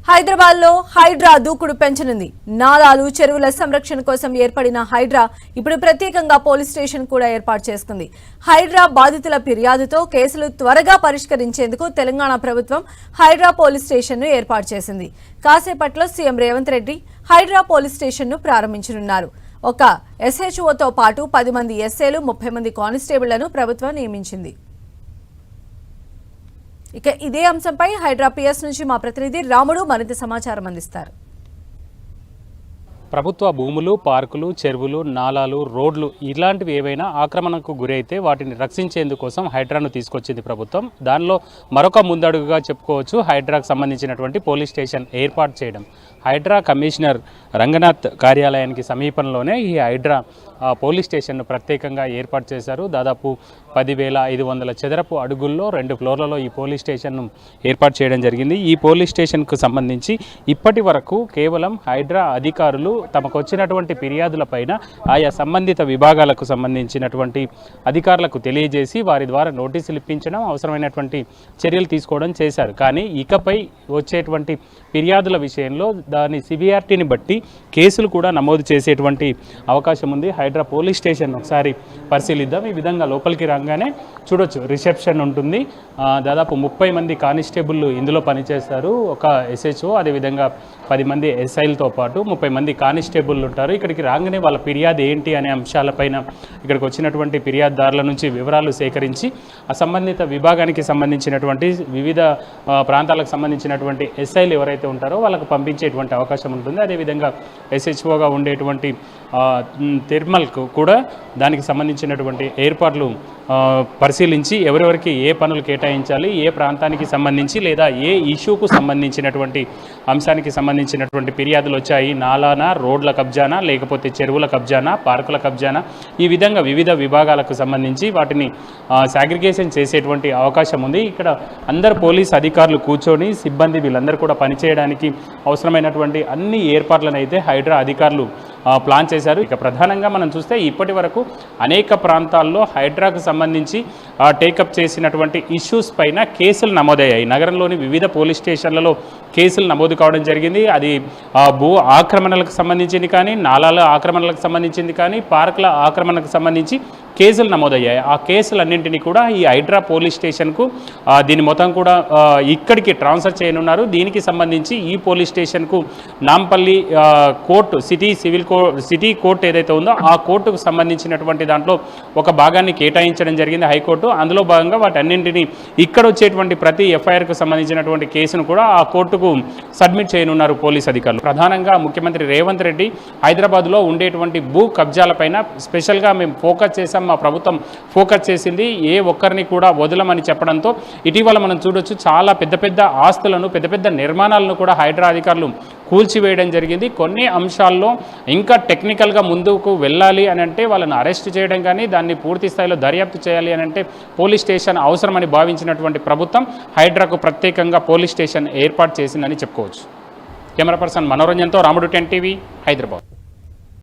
హైదరాబాద్లో హైడ్రా దూకుడు పెంచనుంది. నాలాలు చెరువుల సంరక్షణ కోసం ఏర్పడిన హైడ్రా ఇప్పుడు ప్రత్యేకంగా పోలీస్ స్టేషన్ కూడా ఏర్పాటు చేసుకుంది. హైడ్రా బాధితుల ఫిర్యాదుతో కేసులు త్వరగా పరిష్కరించేందుకు తెలంగాణ ప్రభుత్వం హైడ్రా పోలీస్ స్టేషన్ను ఏర్పాటు చేసింది. కాసేపట్లో సీఎం రేవంత్ రెడ్డి హైడ్రా పోలీస్ స్టేషన్ను ప్రారంభించనున్నారు. ఒక ఎస్హెచ్ఓతో పాటు 10 మంది ఎస్ఏలు 30 మంది కానిస్టేబుళ్లను ప్రభుత్వం నియమించింది. ఇక ఇదే అంశంపై హైడ్రా పిఎస్ నుంచి మా ప్రతినిధి రాముడు మరింత సమాచారం అందిస్తారు. ప్రభుత్వ భూములు, పార్కులు, చెరువులు, నాలాలు, రోడ్లు ఇలాంటివి ఏవైనా ఆక్రమణకు గురైతే వాటిని రక్షించేందుకోసం హైడ్రాను తీసుకొచ్చింది ప్రభుత్వం. దానిలో మరొక ముందడుగుగా చెప్పుకోవచ్చు హైడ్రాకు సంబంధించినటువంటి పోలీస్ స్టేషన్ ఏర్పాటు చేయడం. హైడ్రా కమిషనర్ రంగనాథ్ కార్యాలయానికి సమీపంలోనే ఈ హైడ్రా పోలీస్ స్టేషన్ను ప్రత్యేకంగా ఏర్పాటు చేశారు. దాదాపు 10,500 చదరపు అడుగుల్లో 2 ఫ్లోర్లలో ఈ పోలీస్ స్టేషన్ను ఏర్పాటు చేయడం జరిగింది. ఈ పోలీస్ స్టేషన్కు సంబంధించి ఇప్పటి వరకు కేవలం హైడ్రా అధికారులు తమకు వచ్చినటువంటి ఫిర్యాదులపైన ఆయా సంబంధిత విభాగాలకు సంబంధించినటువంటి అధికారులకు తెలియజేసి వారి ద్వారా నోటీసులు ఇప్పించడం, అవసరమైనటువంటి చర్యలు తీసుకోవడం చేశారు. కానీ ఇకపై వచ్చేటువంటి ఫిర్యాదుల విషయంలో దాని సివియారిటీని బట్టి కేసులు కూడా నమోదు చేసేటువంటి అవకాశం ఉంది. హైడ్రా పోలీస్ స్టేషన్ ఒకసారి పరిశీలిద్దాం. ఈ విధంగా లోపలికి రాగానే చూడొచ్చు, రిసెప్షన్ ఉంటుంది. దాదాపు 30 మంది కానిస్టేబుల్లు ఇందులో పనిచేస్తారు. ఒక ఎస్హెచ్ఓ, అదేవిధంగా 10 మంది ఎస్ఐలతో పాటు 30 మంది కానిస్టేబుల్లు ఉంటారు. ఇక్కడికి రాగానే వాళ్ళ ఫిర్యాదు ఏంటి అనే అంశాలపైన ఇక్కడికి వచ్చినటువంటి ఫిర్యాదుదారుల నుంచి వివరాలు సేకరించి ఆ సంబంధిత విభాగానికి సంబంధించినటువంటి వివిధ ప్రాంతాలకు సంబంధించినటువంటి ఎస్ఐలు ఎవరైతే ఉంటారో వాళ్ళకు పంపించేటువంటి అవకాశం ఉంటుంది. అదేవిధంగా ఎస్హెచ్ఓగా ఉండేటువంటి తిరుమల్కు కూడా దానికి సంబంధించినటువంటి ఏర్పాట్లు పరిశీలించి ఎవరెవరికి ఏ పనులు కేటాయించాలి, ఏ ప్రాంతానికి సంబంధించి లేదా ఏ ఇష్యూకు సంబంధించినటువంటి అంశానికి సంబంధించినటువంటి ఫిర్యాదులు వచ్చాయి, నాలానా, రోడ్ల కబ్జానా, లేకపోతే చెరువుల కబ్జానా, పార్కుల కబ్జానా, ఈ విధంగా వివిధ విభాగాలకు సంబంధించి వాటిని సాగ్రిగేషన్ చేసేటువంటి అవకాశం ఉంది. ఇక్కడ అందరు పోలీస్ అధికారులు కూర్చొని సిబ్బంది వీళ్ళందరూ కూడా పనిచేయడానికి అవసరమైనటువంటి అన్ని ఏర్పాట్లను అయితే హైడ్రా అధికారులు ప్లాన్ చేశారు. ఇక ప్రధానంగా మనం చూస్తే ఇప్పటి వరకు అనేక ప్రాంతాల్లో హైడ్రాకు సంబంధించి టేకప్ చేసినటువంటి ఇష్యూస్ పైన కేసులు నమోదయ్యాయి. నగరంలోని వివిధ పోలీస్ స్టేషన్లలో కేసులు నమోదు కావడం జరిగింది. అది భూ ఆక్రమణలకు సంబంధించింది కానీ, నాలాల ఆక్రమణలకు సంబంధించింది కానీ, పార్కుల ఆక్రమణకు సంబంధించి కేసులు నమోదయ్యాయి. ఆ కేసులన్నింటినీ కూడా ఈ హైడ్రా పోలీస్ స్టేషన్కు దీని మొత్తం కూడా ఇక్కడికి ట్రాన్స్ఫర్ చేయనున్నారు. దీనికి సంబంధించి ఈ పోలీస్ స్టేషన్కు నాంపల్లి కోర్టు, సిటీ కోర్టు ఏదైతే ఉందో ఆ కోర్టుకు సంబంధించినటువంటి దాంట్లో ఒక భాగాన్ని కేటాయించడం జరిగింది హైకోర్టు. అందులో భాగంగా వాటన్నింటినీ ఇక్కడ వచ్చేటువంటి ప్రతి ఎఫ్ఐఆర్కు సంబంధించినటువంటి కేసును కూడా ఆ కోర్టుకు సబ్మిట్ చేయనున్నారు పోలీస్ అధికారులు. ప్రధానంగా ముఖ్యమంత్రి రేవంత్ రెడ్డి హైదరాబాద్లో ఉండేటువంటి భూ కబ్జాలపైన స్పెషల్గా మేము ఫోకస్ చేశాం, మా ప్రభుత్వం ఫోకస్ చేసింది, ఏ ఒక్కరిని కూడా వదలమని చెప్పడంతో ఇటీవల మనం చూడొచ్చు చాలా పెద్ద పెద్ద ఆస్తులను, పెద్ద పెద్ద నిర్మాణాలను కూడా హైడ్రా అధికారులు కూల్చివేయడం జరిగింది. కొన్ని అంశాల్లో ఇంకా టెక్నికల్గా ముందుకు వెళ్ళాలి అని అంటే వాళ్ళను అరెస్ట్ చేయడం కానీ, దాన్ని పూర్తి స్థాయిలో దర్యాప్తు చేయాలి అని అంటే పోలీస్ స్టేషన్ అవసరమని భావించినటువంటి ప్రభుత్వం హైడ్రాకు ప్రత్యేకంగా పోలీస్ స్టేషన్ ఏర్పాటు చేసిందని చెప్పుకోవచ్చు. కెమెరా పర్సన్ మనోరంజన్తో రాముడు 10 టీవీ, హైదరాబాద్.